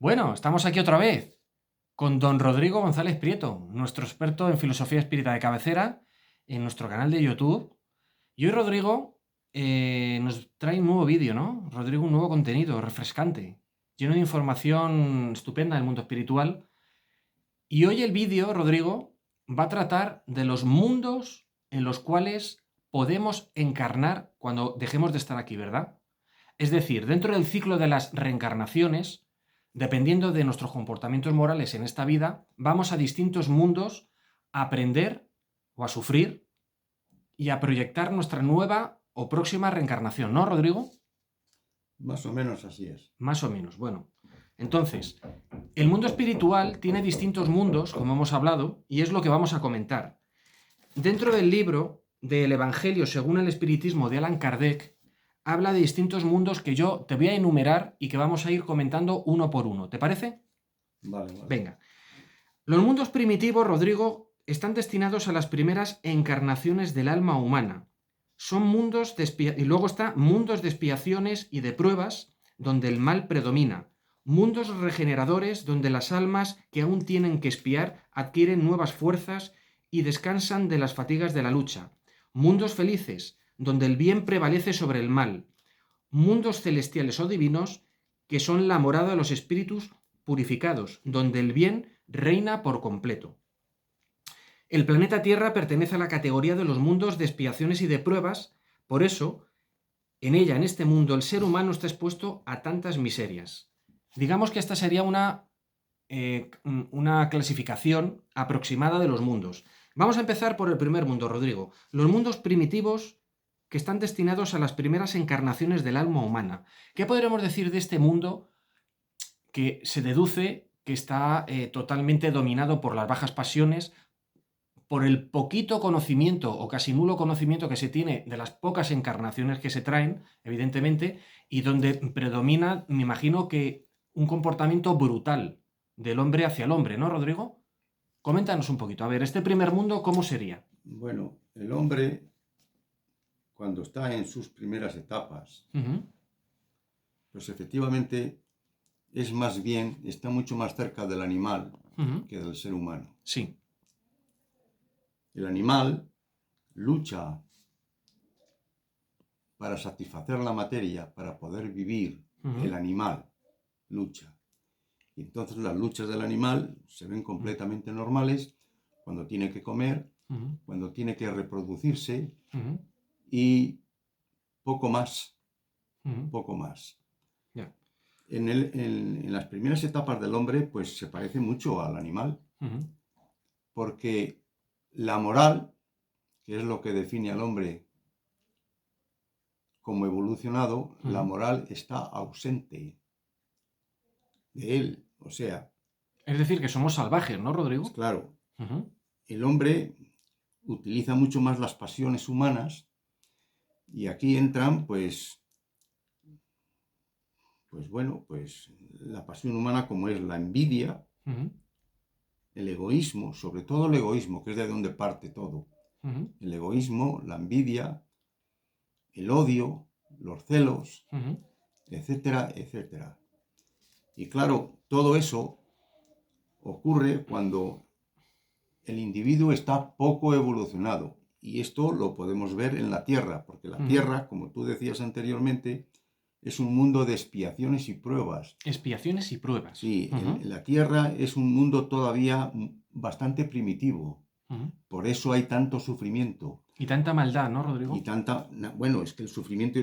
Bueno, estamos aquí otra vez con don Rodrigo González Prieto, nuestro experto en filosofía espírita de cabecera, en nuestro canal de YouTube. Y hoy Rodrigo nos trae un nuevo vídeo, ¿no? Rodrigo, un nuevo contenido refrescante, lleno de información estupenda del mundo espiritual. Y hoy el vídeo, Rodrigo, va a tratar de los mundos en los cuales podemos encarnar cuando dejemos de estar aquí, ¿verdad? Es decir, dentro del ciclo de las reencarnaciones, dependiendo de nuestros comportamientos morales en esta vida, vamos a distintos mundos a aprender o a sufrir y a proyectar nuestra nueva o próxima reencarnación, ¿no, Rodrigo? Más o menos así es. Más o menos, bueno. Entonces, el mundo espiritual tiene distintos mundos, como hemos hablado, y es lo que vamos a comentar. Dentro del libro del Evangelio según el Espiritismo de Allan Kardec, habla de distintos mundos que yo te voy a enumerar y que vamos a ir comentando uno por uno. ¿Te parece? Vale. Venga. Los mundos primitivos, Rodrigo, están destinados a las primeras encarnaciones del alma humana. Son mundos de y luego está mundos de expiaciones y de pruebas donde el mal predomina. Mundos regeneradores donde las almas que aún tienen que expiar adquieren nuevas fuerzas y descansan de las fatigas de la lucha. Mundos felices donde el bien prevalece sobre el mal. Mundos celestiales o divinos que son la morada de los espíritus purificados, donde el bien reina por completo. El planeta Tierra pertenece a la categoría de los mundos de expiaciones y de pruebas, por eso, en ella, en este mundo, el ser humano está expuesto a tantas miserias. Digamos que esta sería una clasificación aproximada de los mundos. Vamos a empezar por el primer mundo, Rodrigo. Los mundos primitivos que están destinados a las primeras encarnaciones del alma humana. ¿Qué podremos decir de este mundo que se deduce que está totalmente dominado por las bajas pasiones, por el poquito conocimiento o casi nulo conocimiento que se tiene de las pocas encarnaciones que se traen, evidentemente, y donde predomina, me imagino que un comportamiento brutal del hombre hacia el hombre, ¿no, Rodrigo? Coméntanos un poquito. A ver, este primer mundo, ¿cómo sería? Bueno, el hombre, cuando está en sus primeras etapas, pues efectivamente es más bien, está mucho más cerca del animal que del ser humano. Sí. El animal lucha para satisfacer la materia, para poder vivir. El animal lucha. Y entonces las luchas del animal se ven completamente normales cuando tiene que comer, cuando tiene que reproducirse y poco más. Poco más. Yeah. En las primeras etapas del hombre, pues se parece mucho al animal, porque la moral, que es lo que define al hombre como evolucionado, la moral está ausente de él. O sea, es decir, que somos salvajes, ¿no, Rodrigo? Pues claro, el hombre utiliza mucho más las pasiones humanas y aquí entran, pues la pasión humana como es la envidia, el egoísmo, sobre todo el egoísmo, que es de donde parte todo. El egoísmo, la envidia, el odio, los celos, etcétera, etcétera. Y claro, todo eso ocurre cuando el individuo está poco evolucionado. Y esto lo podemos ver en la Tierra, porque la Tierra, como tú decías anteriormente, es un mundo de expiaciones y pruebas. Expiaciones y pruebas. Sí, la Tierra es un mundo todavía bastante primitivo. Por eso hay tanto sufrimiento. Y tanta maldad, ¿no, Rodrigo? Bueno, es que el sufrimiento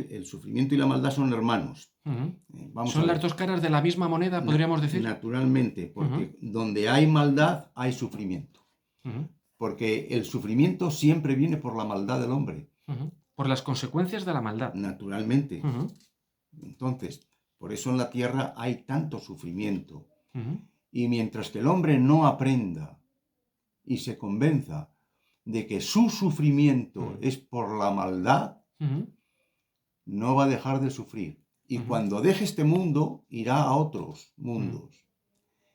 y la maldad son hermanos. Son las dos caras de la misma moneda, podríamos decir. Naturalmente, porque donde hay maldad hay sufrimiento. Porque el sufrimiento siempre viene por la maldad del hombre. Por las consecuencias de la maldad. Naturalmente. Entonces, por eso en la tierra hay tanto sufrimiento. Y mientras que el hombre no aprenda y se convenza de que su sufrimiento es por la maldad, no va a dejar de sufrir. Y cuando deje este mundo, irá a otros mundos.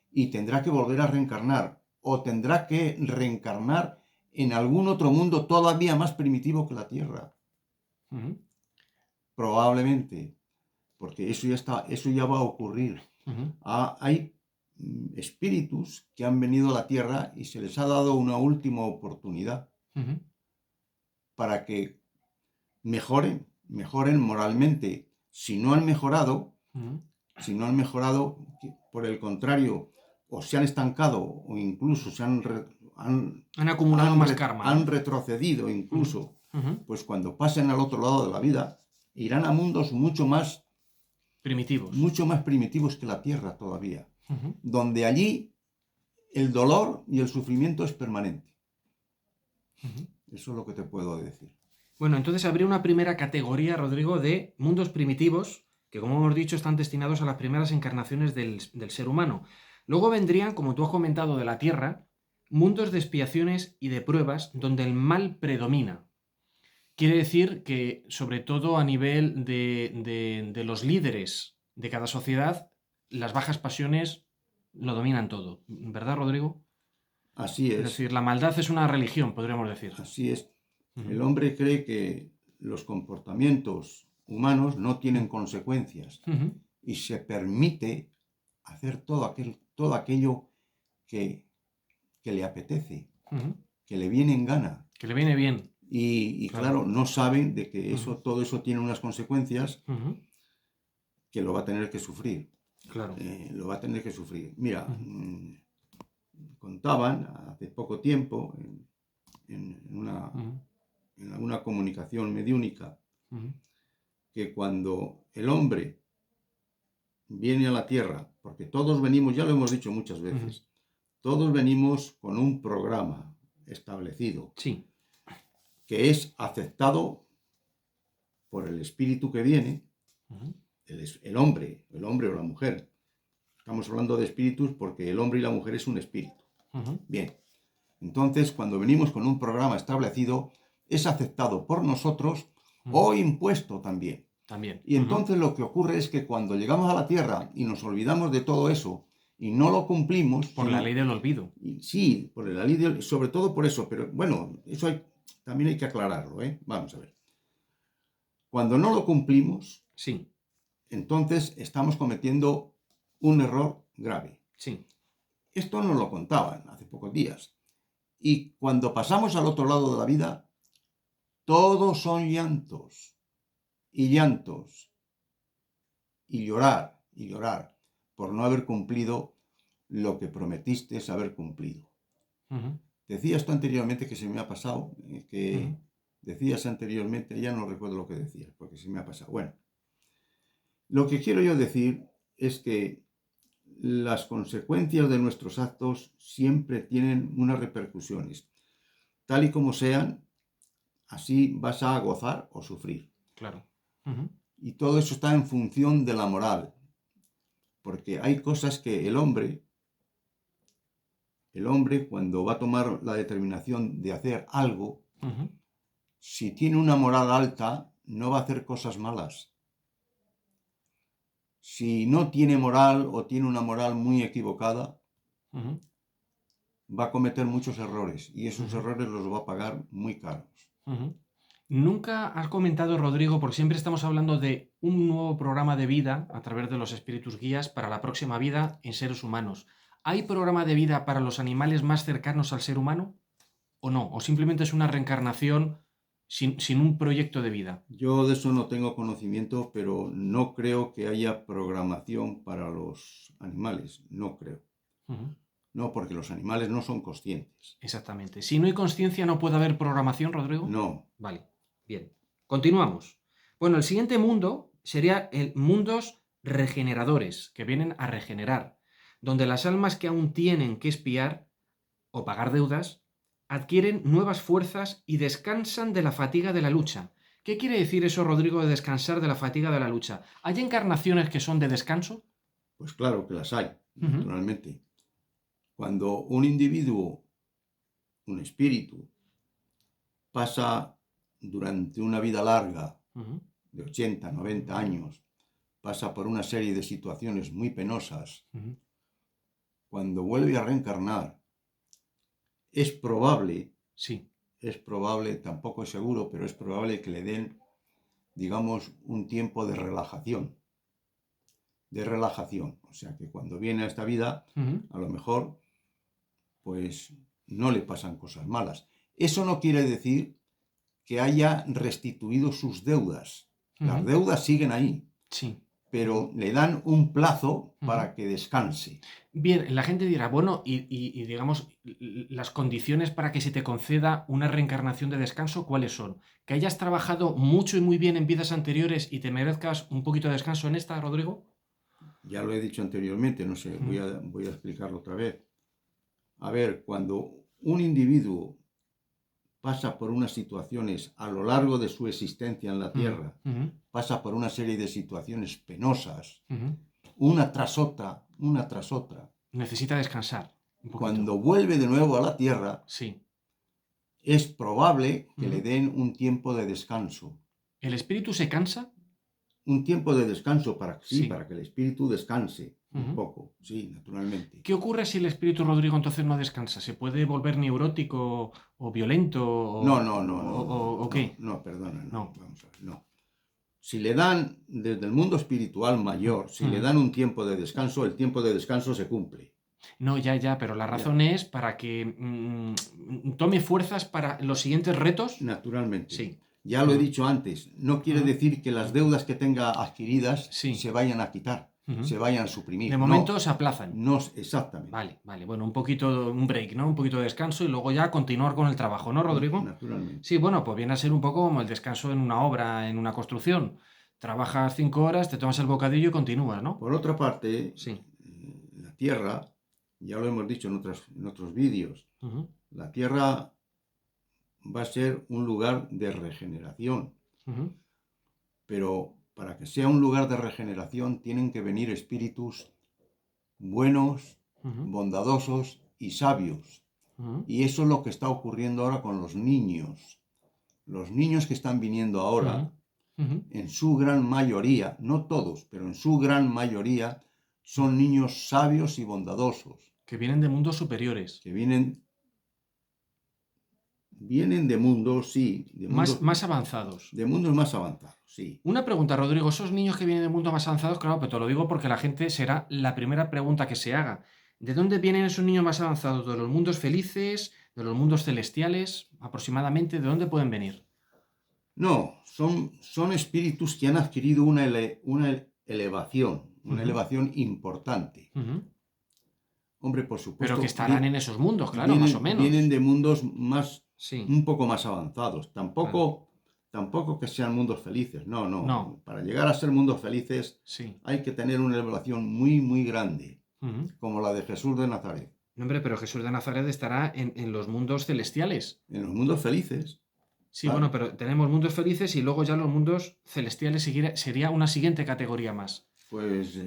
Y tendrá que volver a reencarnar. O tendrá que reencarnar en algún otro mundo todavía más primitivo que la Tierra. Probablemente. Porque eso ya va a ocurrir. Hay espíritus que han venido a la tierra y se les ha dado una última oportunidad para que mejoren moralmente. Si no han mejorado, por el contrario, o se han estancado o incluso han acumulado más karma, ¿no? Han retrocedido incluso, pues cuando pasen al otro lado de la vida, irán a mundos mucho más primitivos que la Tierra todavía, donde allí el dolor y el sufrimiento es permanente. Eso es lo que te puedo decir. Bueno, entonces habría una primera categoría, Rodrigo, de mundos primitivos que, como hemos dicho, están destinados a las primeras encarnaciones del ser humano. Luego vendrían, como tú has comentado, de la Tierra, mundos de expiaciones y de pruebas donde el mal predomina. Quiere decir que, sobre todo a nivel de los líderes de cada sociedad, las bajas pasiones lo dominan todo. ¿Verdad, Rodrigo? Así es. Es decir, la maldad es una religión, podríamos decir. Así es. El hombre cree que los comportamientos humanos no tienen consecuencias y se permite hacer todo aquello que le apetece, que le viene en gana. Que le viene bien. Y claro, no saben de que todo eso tiene unas consecuencias que lo va a tener que sufrir. Claro. Lo va a tener que sufrir. Mira, contaban hace poco tiempo en una comunicación mediúnica que cuando el hombre viene a la Tierra, porque todos venimos, ya lo hemos dicho muchas veces, todos venimos con un programa establecido, sí, que es aceptado por el espíritu que viene, el hombre o la mujer. Estamos hablando de espíritus porque el hombre y la mujer es un espíritu. Bien, entonces cuando venimos con un programa establecido, es aceptado por nosotros o impuesto también. Y entonces lo que ocurre es que cuando llegamos a la Tierra y nos olvidamos de todo eso y no lo cumplimos... Por la ley del olvido. Sí, por la ley sobre todo por eso, pero bueno, eso también hay que aclararlo, ¿eh? Vamos a ver. Cuando no lo cumplimos, sí, entonces estamos cometiendo un error grave. Sí. Esto nos lo contaban hace pocos días. Y cuando pasamos al otro lado de la vida, todos son llantos y llantos y llorar por no haber cumplido lo que prometiste haber cumplido. Decías tú anteriormente que se me ha pasado, decías anteriormente, ya no recuerdo lo que decías, porque se me ha pasado. Bueno, lo que quiero yo decir es que las consecuencias de nuestros actos siempre tienen unas repercusiones. Tal y como sean, así vas a gozar o sufrir. Claro. Y todo eso está en función de la moral. Porque hay cosas que el hombre cuando va a tomar la determinación de hacer algo, si tiene una moral alta, no va a hacer cosas malas. Si no tiene moral o tiene una moral muy equivocada, va a cometer muchos errores y esos errores los va a pagar muy caros. Nunca has comentado, Rodrigo, porque siempre estamos hablando de un nuevo programa de vida a través de los espíritus guías para la próxima vida en seres humanos. ¿Hay programa de vida para los animales más cercanos al ser humano? ¿O no? ¿O simplemente es una reencarnación sin un proyecto de vida? Yo de eso no tengo conocimiento, pero no creo que haya programación para los animales. No creo. No, porque los animales no son conscientes. Exactamente. Si no hay consciencia, ¿no puede haber programación, Rodrigo? No. Vale, bien. Continuamos. Bueno, el siguiente mundo sería mundos regeneradores, que vienen a regenerar, donde las almas que aún tienen que expiar o pagar deudas adquieren nuevas fuerzas y descansan de la fatiga de la lucha. ¿Qué quiere decir eso, Rodrigo, de descansar de la fatiga de la lucha? ¿Hay encarnaciones que son de descanso? Pues claro que las hay, naturalmente. Cuando un individuo, un espíritu, pasa durante una vida larga, de 80, 90 años, pasa por una serie de situaciones muy penosas, cuando vuelve a reencarnar, es probable, tampoco es seguro, pero es probable que le den, digamos, un tiempo de relajación, de relajación. O sea que cuando viene a esta vida, a lo mejor, pues no le pasan cosas malas. Eso no quiere decir que haya restituido sus deudas. Las deudas siguen ahí. Sí. Pero le dan un plazo para que descanse. Bien, la gente dirá, bueno, y digamos, las condiciones para que se te conceda una reencarnación de descanso, ¿cuáles son? ¿Que hayas trabajado mucho y muy bien en vidas anteriores y te merezcas un poquito de descanso en esta, Rodrigo? Ya lo he dicho anteriormente, no sé, voy a explicarlo otra vez. A ver, cuando un individuo pasa por unas situaciones a lo largo de su existencia en la Tierra, pasa por una serie de situaciones penosas, una tras otra. Necesita descansar un poquito. Cuando vuelve de nuevo a la Tierra, sí, es probable que le den un tiempo de descanso. ¿El espíritu se cansa? Un tiempo de descanso para Sí. que el espíritu descanse un poco, sí, naturalmente. ¿Qué ocurre si el espíritu, Rodrigo, entonces no descansa? ¿Se puede volver neurótico o violento? No. ¿O qué? No, perdona, No. Vamos a ver, no. Si le dan, desde el mundo espiritual mayor, si le dan un tiempo de descanso, el tiempo de descanso se cumple. No, ya, pero la razón es para que tome fuerzas para los siguientes retos. Naturalmente. Sí. Ya lo he dicho antes, no quiere decir que las deudas que tenga adquiridas se vayan a quitar, se vayan a suprimir. De momento se aplazan. No, exactamente. Vale. Bueno, un break, ¿no? Un poquito de descanso y luego ya continuar con el trabajo, ¿no, Rodrigo? Naturalmente. Sí, bueno, pues viene a ser un poco como el descanso en una obra, en una construcción. Trabajas 5 horas, te tomas el bocadillo y continúas, ¿no? Por otra parte, sí. La Tierra, ya lo hemos dicho en otros vídeos, la Tierra va a ser un lugar de regeneración. Pero para que sea un lugar de regeneración tienen que venir espíritus buenos, bondadosos y sabios. Y eso es lo que está ocurriendo ahora con los niños. Los niños que están viniendo ahora, en su gran mayoría, no todos, pero en su gran mayoría, son niños sabios y bondadosos. Que vienen de mundos superiores. Que vienen de mundos, sí. Más avanzados. De mundos más avanzados, sí. Una pregunta, Rodrigo. Esos niños que vienen de mundos más avanzados, claro, pero te lo digo porque la gente será la primera pregunta que se haga. ¿De dónde vienen esos niños más avanzados? ¿De los mundos felices? ¿De los mundos celestiales? Aproximadamente, ¿de dónde pueden venir? No, son espíritus que han adquirido una elevación importante. Hombre, por supuesto. Pero que estarán en esos mundos, claro, más o menos. Vienen de mundos un poco más avanzados. Tampoco que sean mundos felices. No. Para llegar a ser mundos felices hay que tener una elevación muy, muy grande, como la de Jesús de Nazaret. No, hombre, pero Jesús de Nazaret estará en los mundos celestiales. En los mundos felices. Sí, bueno, pero tenemos mundos felices y luego ya los mundos celestiales sería una siguiente categoría más. Pues...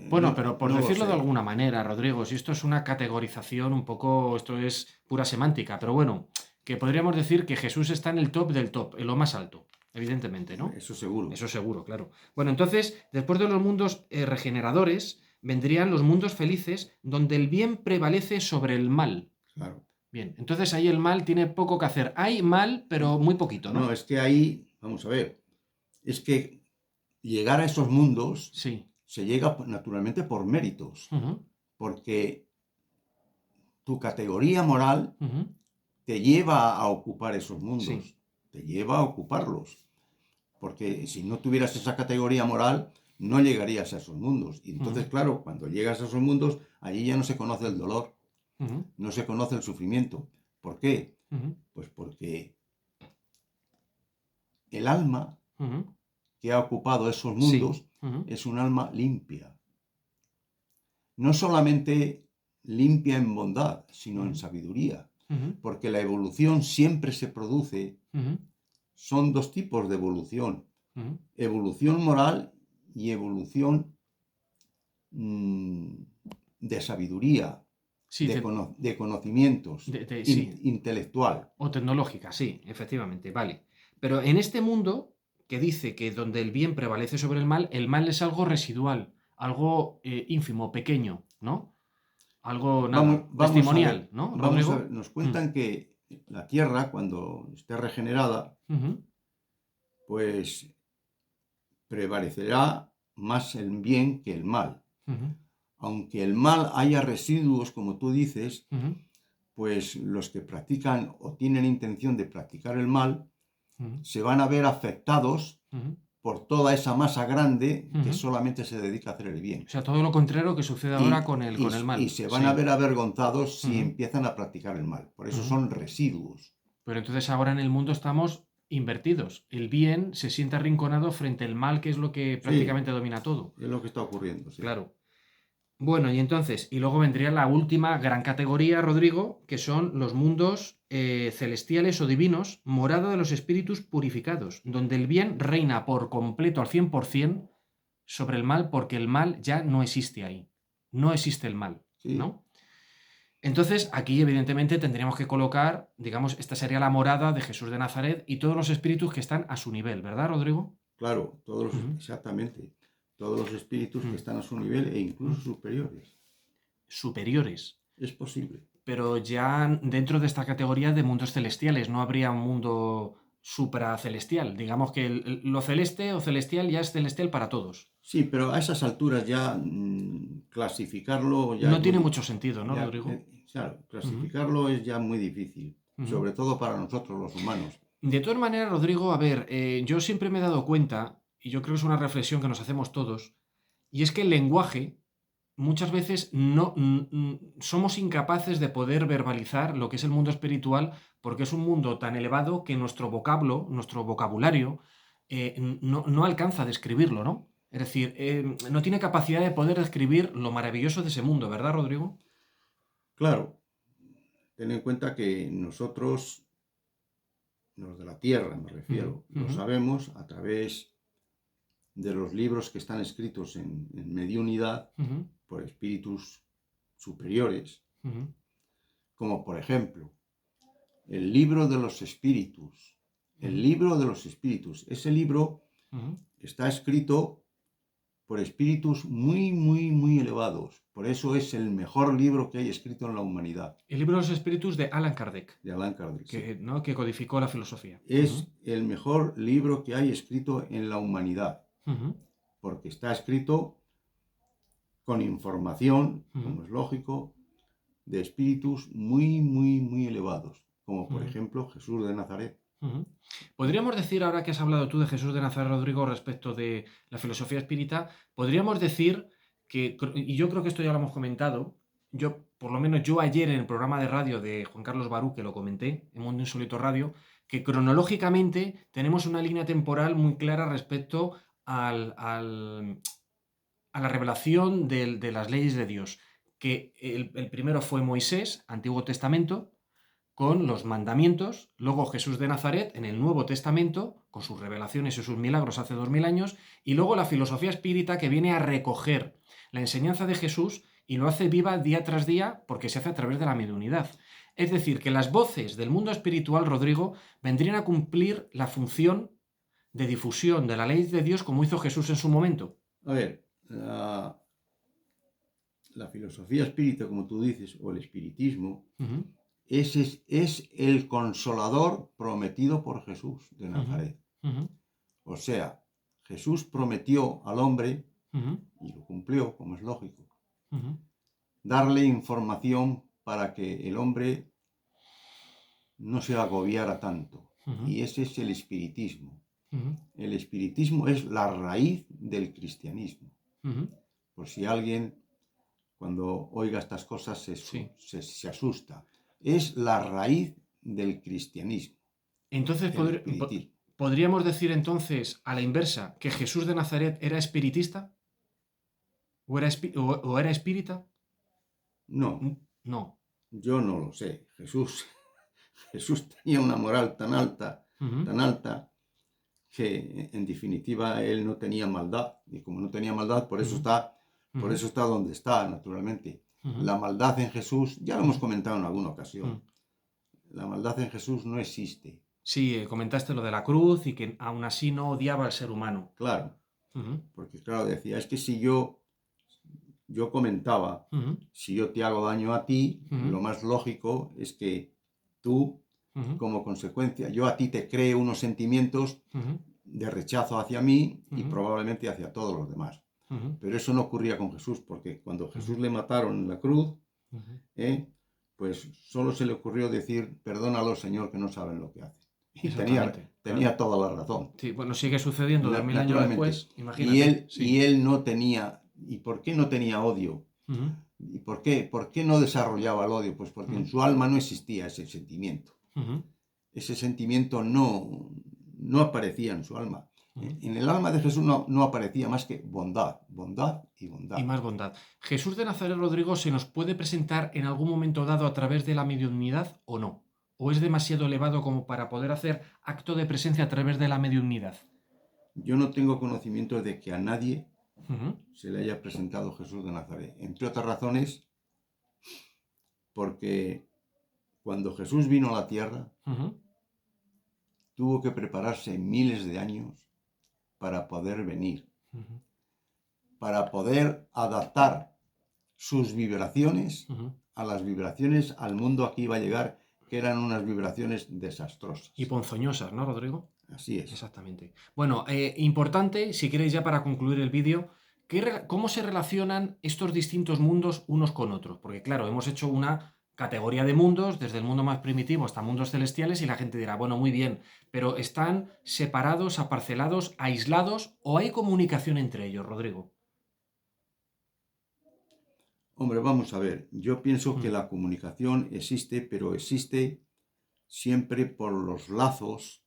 bueno, pero por decirlo de alguna manera, Rodrigo, si esto es una categorización un poco, esto es pura semántica, pero bueno, que podríamos decir que Jesús está en el top del top, en lo más alto, evidentemente, ¿no? Eso seguro. Eso seguro, claro. Bueno, entonces, después de los mundos regeneradores, vendrían los mundos felices donde el bien prevalece sobre el mal. Claro. Bien, entonces ahí el mal tiene poco que hacer. Hay mal, pero muy poquito, ¿no? No, es que ahí, vamos a ver, es que llegar a esos mundos se llega naturalmente por méritos, porque tu categoría moral te lleva a ocupar esos mundos, te lleva a ocuparlos, porque si no tuvieras esa categoría moral, no llegarías a esos mundos. Y entonces, claro, cuando llegas a esos mundos, allí ya no se conoce el dolor. No se conoce el sufrimiento. ¿Por qué? Pues porque el alma que ha ocupado esos mundos es un alma limpia. No solamente limpia en bondad, sino en sabiduría. Porque la evolución siempre se produce. Son dos tipos de evolución. Evolución moral y evolución de sabiduría. De conocimientos, intelectual. O tecnológica, sí, efectivamente, vale. Pero en este mundo que dice que donde el bien prevalece sobre el mal es algo residual, algo ínfimo, pequeño, ¿no? Algo testimonial, ¿no? Vamos a ver, nos cuentan que la Tierra, cuando esté regenerada, pues prevalecerá más el bien que el mal. Aunque el mal haya residuos, como tú dices, pues los que practican o tienen intención de practicar el mal se van a ver afectados por toda esa masa grande que solamente se dedica a hacer el bien. O sea, todo lo contrario que sucede ahora con el mal. Y se van a ver avergonzados si empiezan a practicar el mal. Por eso son residuos. Pero entonces ahora en el mundo estamos invertidos. El bien se siente arrinconado frente al mal, que es lo que prácticamente domina todo. Es lo que está ocurriendo, sí. Claro. Bueno, y entonces, y luego vendría la última gran categoría, Rodrigo, que son los mundos celestiales o divinos, morada de los espíritus purificados, donde el bien reina por completo al 100% sobre el mal, porque el mal ya no existe ahí. No existe el mal, ¿no? Entonces, aquí evidentemente tendríamos que colocar, digamos, esta sería la morada de Jesús de Nazaret y todos los espíritus que están a su nivel, ¿verdad, Rodrigo? Claro, exactamente. Todos los espíritus que están a su nivel e incluso superiores. Superiores. Es posible. Pero ya dentro de esta categoría de mundos celestiales no habría un mundo supracelestial. Digamos que lo celeste o celestial ya es celestial para todos. Sí, pero a esas alturas ya clasificarlo... ya no tiene mucho sentido, ¿no, Rodrigo? Claro, clasificarlo es ya muy difícil, sobre todo para nosotros los humanos. De todas maneras, Rodrigo, a ver, yo siempre me he dado cuenta, y yo creo que es una reflexión que nos hacemos todos, y es que el lenguaje muchas veces no somos incapaces de poder verbalizar lo que es el mundo espiritual porque es un mundo tan elevado que nuestro vocabulario no alcanza a describirlo, ¿no? Es decir, no tiene capacidad de poder describir lo maravilloso de ese mundo, ¿verdad, Rodrigo? Claro, ten en cuenta que nosotros, los de la tierra me refiero, lo sabemos a través de los libros que están escritos en mediunidad por espíritus superiores, como por ejemplo el libro de los espíritus. El libro de los espíritus. Ese libro está escrito por espíritus muy, muy, muy elevados. Por eso es el mejor libro que hay escrito en la humanidad. El libro de los espíritus de Allan Kardec. De Allan Kardec, que, sí. ¿no? Que codificó la filosofía. Es el mejor libro que hay escrito en la humanidad. Porque está escrito con información, como es lógico, de espíritus muy, muy, muy elevados. Como por ejemplo Jesús de Nazaret. Podríamos decir, ahora que has hablado tú de Jesús de Nazaret, Rodrigo, respecto de la filosofía espírita, podríamos decir que, y yo creo que esto ya lo hemos comentado, por lo menos yo ayer en el programa de radio de Juan Carlos Barú, que lo comenté, en Mundo Insólito Radio, que cronológicamente tenemos una línea temporal muy clara respecto a la revelación de las leyes de Dios. Que el primero fue Moisés, Antiguo Testamento, con los mandamientos, luego Jesús de Nazaret en el Nuevo Testamento, con sus revelaciones y sus milagros hace 2000 años, y luego la filosofía espírita que viene a recoger la enseñanza de Jesús y lo hace viva día tras día porque se hace a través de la mediunidad. Es decir, que las voces del mundo espiritual, Rodrigo, vendrían a cumplir la función de difusión de la ley de Dios como hizo Jesús en su momento. A ver, la filosofía espírita, como tú dices, o el espiritismo, es el consolador prometido por Jesús de Nazaret. O sea, Jesús prometió al hombre, y lo cumplió, como es lógico, darle información para que el hombre no se agobiara tanto. Y ese es el espiritismo. El espiritismo es la raíz del cristianismo. Por si alguien, cuando oiga estas cosas, se asusta. Es la raíz del cristianismo. Entonces, ¿podríamos decir entonces, a la inversa, que Jesús de Nazaret era espiritista? ¿O era espírita? No. No. Yo no lo sé. Jesús tenía una moral tan alta, que en definitiva él no tenía maldad. Y como no tenía maldad, por eso está donde está, naturalmente. La maldad en Jesús, ya lo hemos comentado en alguna ocasión, la maldad en Jesús no existe. Sí, comentaste lo de la cruz y que aún así no odiaba al ser humano. Claro, porque claro, decía, es que si yo comentaba, si yo te hago daño a ti, lo más lógico es que tú, como consecuencia, yo a ti te cree unos sentimientos de rechazo hacia mí y probablemente hacia todos los demás. Pero eso no ocurría con Jesús, porque cuando Jesús le mataron en la cruz, pues solo se le ocurrió decir, perdónalo, Señor, que no saben lo que hacen. Y tenía toda la razón. Sí, bueno, sigue sucediendo 2000 años después, imagínate. Y él no tenía, ¿y por qué no tenía odio? ¿Y por qué no desarrollaba el odio? Pues porque en su alma no existía ese sentimiento. Ese sentimiento no aparecía en su alma. En el alma de Jesús no aparecía más que bondad, bondad y bondad. Y más bondad. ¿Jesús de Nazaret, Rodrigo, se nos puede presentar en algún momento dado a través de la mediunidad o no? ¿O es demasiado elevado como para poder hacer acto de presencia a través de la mediunidad? Yo no tengo conocimiento de que a nadie se le haya presentado Jesús de Nazaret. Entre otras razones, porque cuando Jesús vino a la tierra, tuvo que prepararse miles de años para poder venir, para poder adaptar sus vibraciones a las vibraciones al mundo a que iba a llegar, que eran unas vibraciones desastrosas. Y ponzoñosas, ¿no, Rodrigo? Así es. Exactamente. Bueno, importante, si queréis ya para concluir el vídeo, ¿cómo se relacionan estos distintos mundos unos con otros? Porque claro, hemos hecho una categoría de mundos, desde el mundo más primitivo hasta mundos celestiales, y la gente dirá, bueno, muy bien, pero ¿están separados, aparcelados, aislados o hay comunicación entre ellos, Rodrigo? Hombre, vamos a ver, yo pienso que la comunicación existe, pero existe siempre por los lazos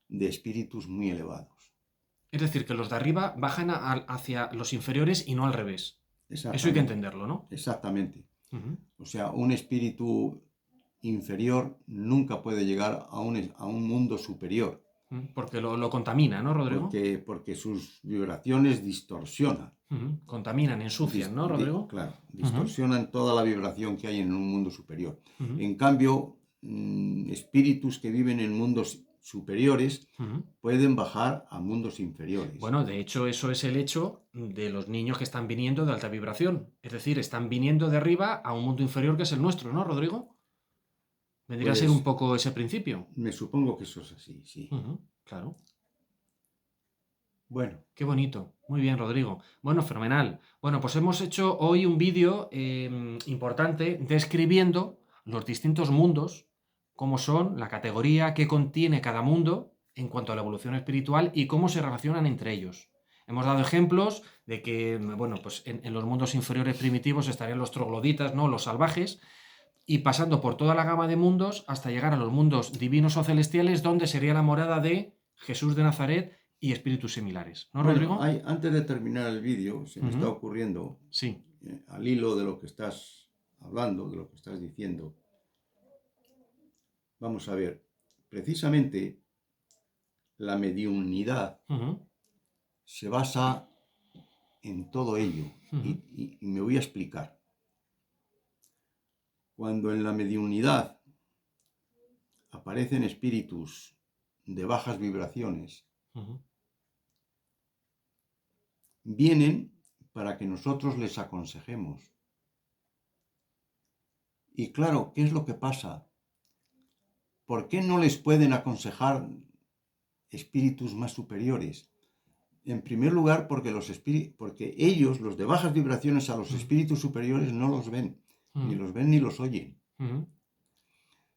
de espíritus muy elevados. Es decir, que los de arriba bajan hacia los inferiores y no al revés. Eso hay que entenderlo, ¿no? Exactamente. O sea, un espíritu inferior nunca puede llegar a un mundo superior. Porque lo contamina, ¿no, Rodrigo? Porque sus vibraciones distorsionan. Contaminan, ensucian, ¿no, Rodrigo? Claro, distorsionan toda la vibración que hay en un mundo superior. En cambio, espíritus que viven en mundos superiores pueden bajar a mundos inferiores. Bueno, de hecho, eso es el hecho de los niños que están viniendo de alta vibración. Es decir, están viniendo de arriba a un mundo inferior que es el nuestro, ¿no, Rodrigo? Vendría a ser un poco ese principio. Me supongo que eso es así, sí. Claro. Bueno. Qué bonito. Muy bien, Rodrigo. Bueno, fenomenal. Bueno, pues hemos hecho hoy un vídeo importante describiendo los distintos mundos, cómo son, la categoría que contiene cada mundo en cuanto a la evolución espiritual y cómo se relacionan entre ellos. Hemos dado ejemplos de que, bueno, pues en los mundos inferiores primitivos estarían los trogloditas, ¿no? Los salvajes, y pasando por toda la gama de mundos hasta llegar a los mundos divinos o celestiales, donde sería la morada de Jesús de Nazaret y espíritus similares. ¿No, Rodrigo? Antes de terminar el vídeo, se me está ocurriendo, sí, al hilo de lo que estás hablando, de lo que estás diciendo. Vamos a ver, precisamente la mediunidad se basa en todo ello, y me voy a explicar. Cuando en la mediunidad aparecen espíritus de bajas vibraciones, vienen para que nosotros les aconsejemos. Y claro, ¿qué es lo que pasa? ¿Por qué no les pueden aconsejar espíritus más superiores? En primer lugar, porque ellos, los de bajas vibraciones, a los espíritus superiores no los ven, ni los ven ni los oyen.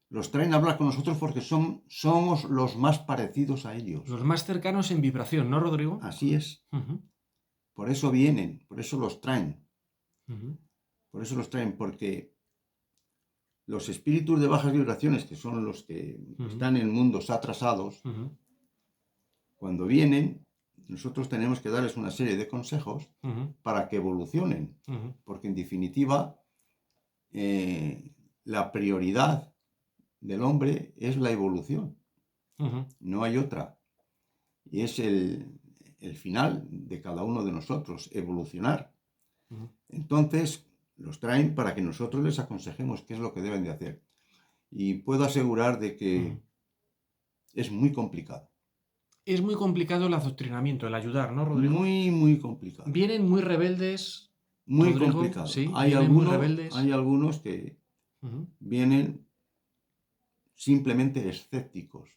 Los traen a hablar con nosotros porque somos los más parecidos a ellos. Los más cercanos en vibración, ¿no, Rodrigo? Así es. Por eso vienen, por eso los traen. Por eso los traen, porque los espíritus de bajas vibraciones, que son los que están en mundos atrasados, cuando vienen, nosotros tenemos que darles una serie de consejos para que evolucionen. Porque en definitiva, la prioridad del hombre es la evolución. No hay otra. Y es el final de cada uno de nosotros, evolucionar. Entonces, los traen para que nosotros les aconsejemos qué es lo que deben de hacer. Y puedo asegurar de que es muy complicado. Es muy complicado el adoctrinamiento, el ayudar, ¿no, Rodrigo? Muy, muy complicado. Vienen muy rebeldes. Muy Rodrigo, complicado. Sí, hay algunos que vienen simplemente escépticos.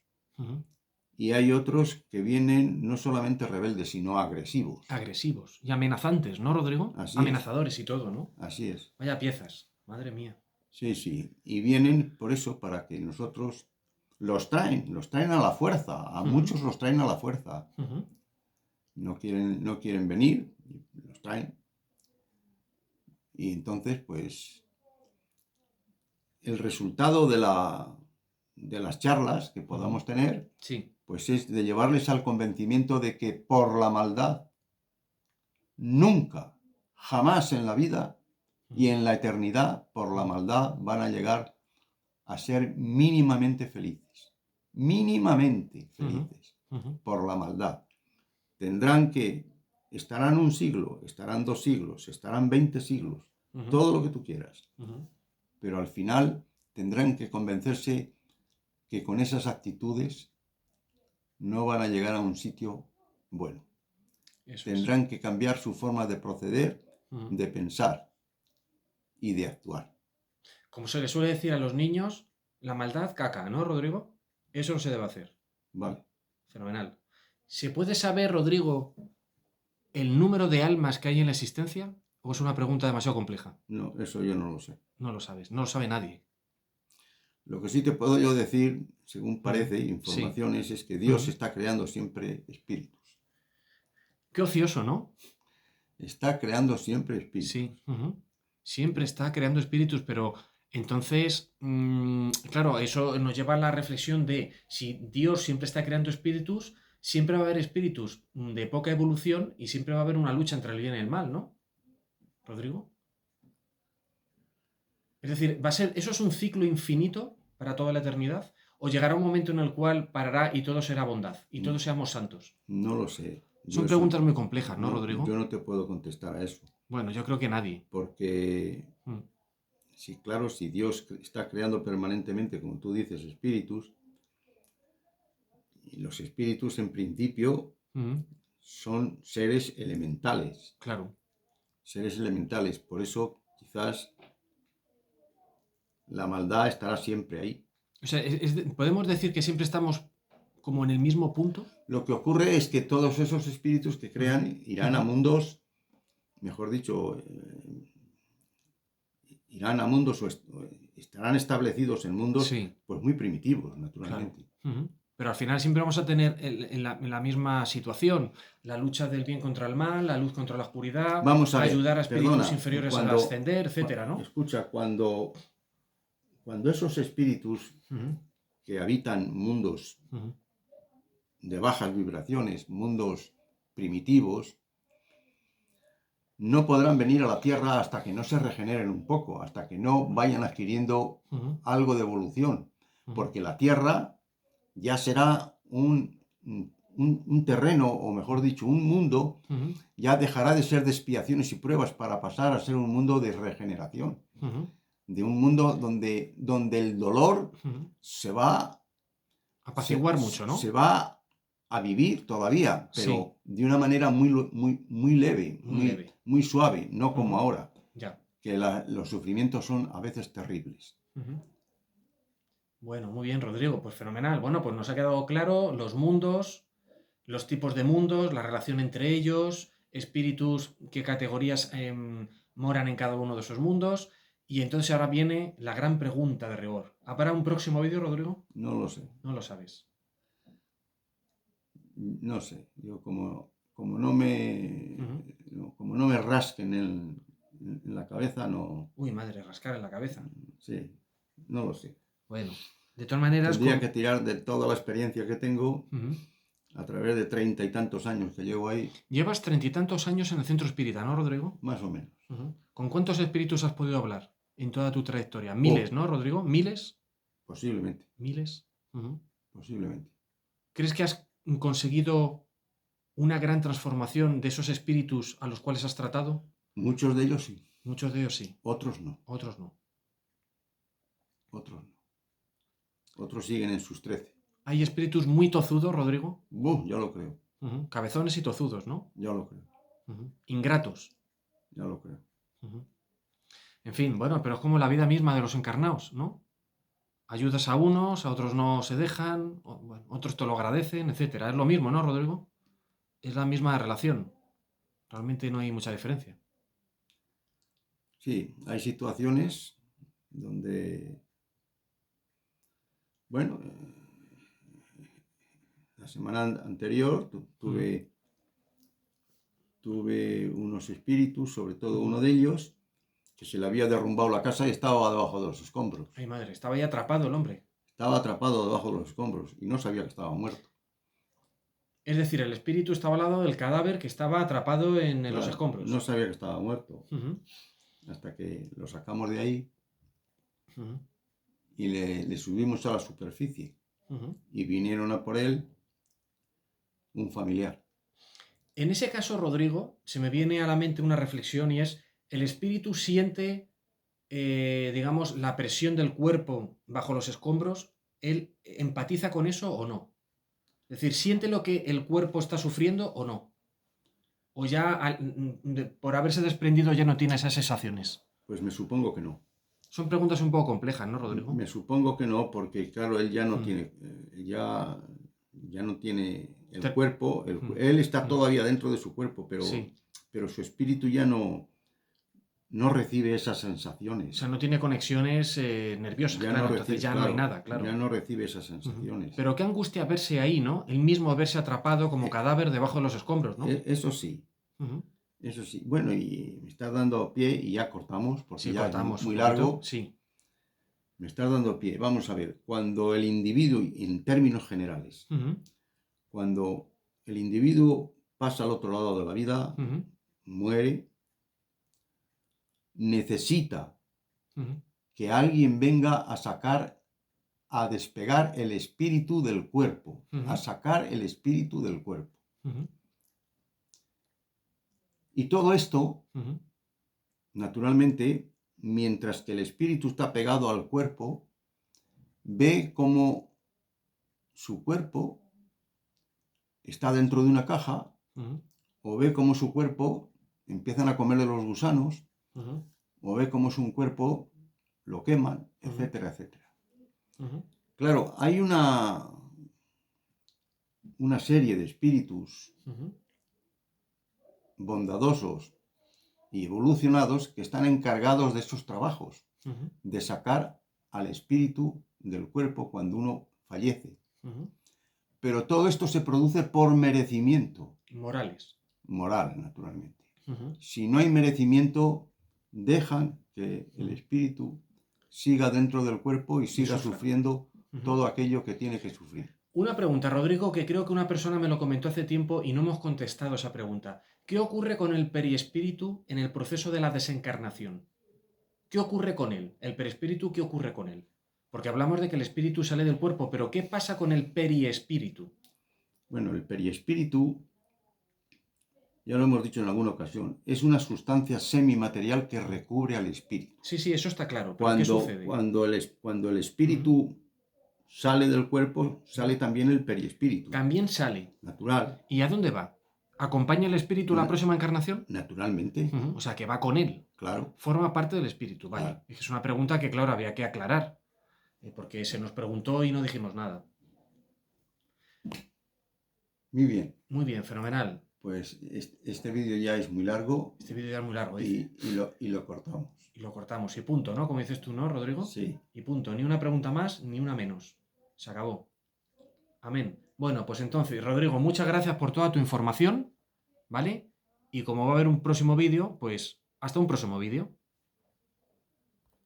Y hay otros que vienen no solamente rebeldes, sino agresivos. Agresivos y amenazantes, ¿no, Rodrigo? Así Amenazadores y todo, ¿no? Así es. Vaya piezas, madre mía. Sí, sí. Y vienen por eso, para que nosotros los traen a la fuerza. A muchos los traen a la fuerza. No quieren venir, los traen. Y entonces, pues, el resultado de las charlas que podamos tener, Sí. pues es de llevarles al convencimiento de que por la maldad, nunca, jamás en la vida y en la eternidad, por la maldad, van a llegar a ser mínimamente felices. Mínimamente felices. Por la maldad. Estarán un siglo, estarán 2 siglos, estarán 20 siglos, todo lo que tú quieras. Pero al final tendrán que convencerse que con esas actitudes no van a llegar a un sitio bueno. Tendrán que cambiar su forma de proceder, de pensar y de actuar. Como se le suele decir a los niños, la maldad caca, ¿no, Rodrigo? Eso no se debe hacer. Vale. Fenomenal. ¿Se puede saber, Rodrigo, el número de almas que hay en la existencia? ¿O es una pregunta demasiado compleja? No, eso yo no lo sé. No lo sabes, no lo sabe nadie. Lo que sí te puedo yo decir, según parece, informaciones, sí. Es que Dios está creando siempre espíritus. Qué ocioso, ¿no? Está creando siempre espíritus. Sí. Siempre está creando espíritus, pero entonces, claro, eso nos lleva a la reflexión de si Dios siempre está creando espíritus, siempre va a haber espíritus de poca evolución y siempre va a haber una lucha entre el bien y el mal, ¿no? Rodrigo. Es decir, ¿eso es un ciclo infinito para toda la eternidad? ¿O llegará un momento en el cual parará y todo será bondad y todos seamos santos? No lo sé. Son preguntas muy complejas, ¿no, Rodrigo? Yo no te puedo contestar a eso. Bueno, yo creo que nadie. Porque, sí, claro, si Dios está creando permanentemente, como tú dices, espíritus, y los espíritus en principio son seres elementales. Claro. Seres elementales. Por eso quizás la maldad estará siempre ahí. O sea, ¿podemos decir que siempre estamos como en el mismo punto? Lo que ocurre es que todos esos espíritus que crean irán a mundos, mejor dicho, irán a mundos o estarán establecidos en mundos pues muy primitivos, naturalmente. Claro. Pero al final siempre vamos a tener en la misma situación, la lucha del bien contra el mal, la luz contra la oscuridad, Vamos a ver, ayudar a espíritus inferiores a ascender, etcétera, ¿no? Escucha, cuando esos espíritus que habitan mundos de bajas vibraciones, mundos primitivos, no podrán venir a la Tierra hasta que no se regeneren un poco, hasta que no vayan adquiriendo algo de evolución, porque la Tierra ya será un terreno, o mejor dicho, un mundo, ya dejará de ser de expiaciones y pruebas para pasar a ser un mundo de regeneración, de un mundo donde el dolor se va a apaciguar mucho, ¿no? Se va a vivir todavía, pero de una manera muy leve, muy suave, no como ahora, que los sufrimientos son a veces terribles. Bueno, muy bien, Rodrigo, pues fenomenal. Bueno, pues nos ha quedado claro los mundos, los tipos de mundos, la relación entre ellos, espíritus, qué categorías moran en cada uno de esos mundos. Y entonces ahora viene la gran pregunta de rigor. ¿Habrá un próximo vídeo, Rodrigo? No lo sé. No lo sabes. No sé. Yo como no me como no me rasquen en la cabeza, no. Uy, madre, rascar en la cabeza. Sí, no lo sé. Bueno, de todas maneras... Tendría que tirar de toda la experiencia que tengo a través de 30 y tantos años que llevo ahí. Llevas 30 y tantos años en el centro espírita, ¿no, Rodrigo? Más o menos. ¿Con cuántos espíritus has podido hablar en toda tu trayectoria? Miles, ¿no, Rodrigo? ¿Miles? Posiblemente. ¿Miles? Posiblemente. ¿Crees que has conseguido una gran transformación de esos espíritus a los cuales has tratado? Muchos de ellos sí. Muchos de ellos sí. Otros no. Otros no. Otros no. Otros siguen en sus 13. ¿Hay espíritus muy tozudos, Rodrigo? Ya lo creo. Cabezones y tozudos, ¿no? Ya lo creo. Ingratos. Ya lo creo. En fin, bueno, pero es como la vida misma de los encarnados, ¿no? Ayudas a unos, a otros no se dejan, otros te lo agradecen, etcétera. Es lo mismo, ¿no, Rodrigo? Es la misma relación. Realmente no hay mucha diferencia. Sí, hay situaciones donde, bueno, la semana anterior tuve unos espíritus, sobre todo uno de ellos, que se le había derrumbado la casa y estaba debajo de los escombros. Ay, madre, estaba ahí atrapado el hombre. Estaba atrapado debajo de los escombros y no sabía que estaba muerto. Es decir, el espíritu estaba al lado del cadáver que estaba atrapado en los Claro, escombros. no sabía que estaba muerto. Ujú, Hasta que lo sacamos de ahí ujú, y le subimos a la superficie. ujú. Y vinieron a por él un familiar. En ese caso, Rodrigo, se me viene a la mente una reflexión y es, ¿el espíritu siente, digamos, la presión del cuerpo bajo los escombros? ¿Él empatiza con eso o no? Es decir, ¿siente lo que el cuerpo está sufriendo o no? ¿O ya por haberse desprendido ya no tiene esas sensaciones? Pues me supongo que no. Son preguntas un poco complejas, ¿no, Rodrigo? Me supongo que no, porque claro, él ya no Mm. tiene, ya no tiene el Te- cuerpo. Mm. Él está Mm. todavía dentro de su cuerpo, Sí. pero su espíritu ya no recibe esas O sensaciones. sea, no tiene conexiones nerviosas, Ya claro, no entonces recibe, ya no hay claro, nada, claro. ya no recibe esas Ujú. sensaciones. Pero qué angustia verse ahí, ¿no? El mismo verse atrapado como cadáver debajo de los escombros, ¿no? Eso sí, Ujú. eso sí. Bueno, y me está dando pie y ya cortamos, porque Sí, ya es cortamos muy un poquito. largo. Sí. Me estás dando pie. Vamos a ver, cuando el individuo, en términos generales, Ujú. cuando el individuo pasa al otro lado de la vida, Ujú. muere, necesita Ujú. que alguien venga a despegar el espíritu del cuerpo, Ujú. a sacar el espíritu del cuerpo. Ujú. Y todo esto, Ujú. naturalmente, mientras que el espíritu está pegado al cuerpo, ve cómo su cuerpo está dentro de una caja, Ujú. o ve cómo su cuerpo empiezan a comerle los gusanos, Ujú. o ve cómo su cuerpo lo queman, Ujú. etcétera, etcétera. Ujú. Claro, hay una serie de espíritus Ujú. bondadosos y evolucionados que están encargados de esos trabajos, Ujú. de sacar al espíritu del cuerpo cuando uno fallece. Ujú. Pero todo esto se produce por merecimiento Morales. moral, naturalmente. Ujú. Si no hay merecimiento, dejan que el Ujú. espíritu siga dentro del cuerpo y siga sufra. sufriendo Ujú. todo aquello que tiene que sufrir. Una pregunta, Rodrigo, que creo que una persona me lo comentó hace tiempo y no hemos contestado esa pregunta. ¿Qué ocurre con el periespíritu en el proceso de la desencarnación? ¿Qué ocurre con él? El perispíritu, ¿qué ocurre con él? Porque hablamos de que el espíritu sale del cuerpo, pero ¿qué pasa con el periespíritu? Bueno, el periespíritu, ya lo hemos dicho en alguna ocasión, es una sustancia semimaterial que recubre al espíritu. Sí, sí, eso está claro, pero ¿qué sucede? Cuando el espíritu sale del cuerpo, sale también el periespíritu. También sale. Natural. ¿Y a dónde va? ¿Acompaña el espíritu la próxima encarnación? Naturalmente. O sea, que va con él. Claro. Forma parte del espíritu, vale. Claro. Es una pregunta que, claro, había que aclarar, porque se nos preguntó y no dijimos nada. Muy bien. Muy bien, fenomenal. Pues este vídeo ya es muy largo Este vídeo ya es muy largo, dice. y lo cortamos. Y lo cortamos. Y punto, ¿no? Como dices tú, ¿no, Rodrigo? Sí. Y punto. Ni una pregunta más, ni una menos. Se acabó. Amén. Bueno, pues entonces, Rodrigo, muchas gracias por toda tu información, ¿vale? Y como va a haber un próximo vídeo, pues hasta un próximo vídeo.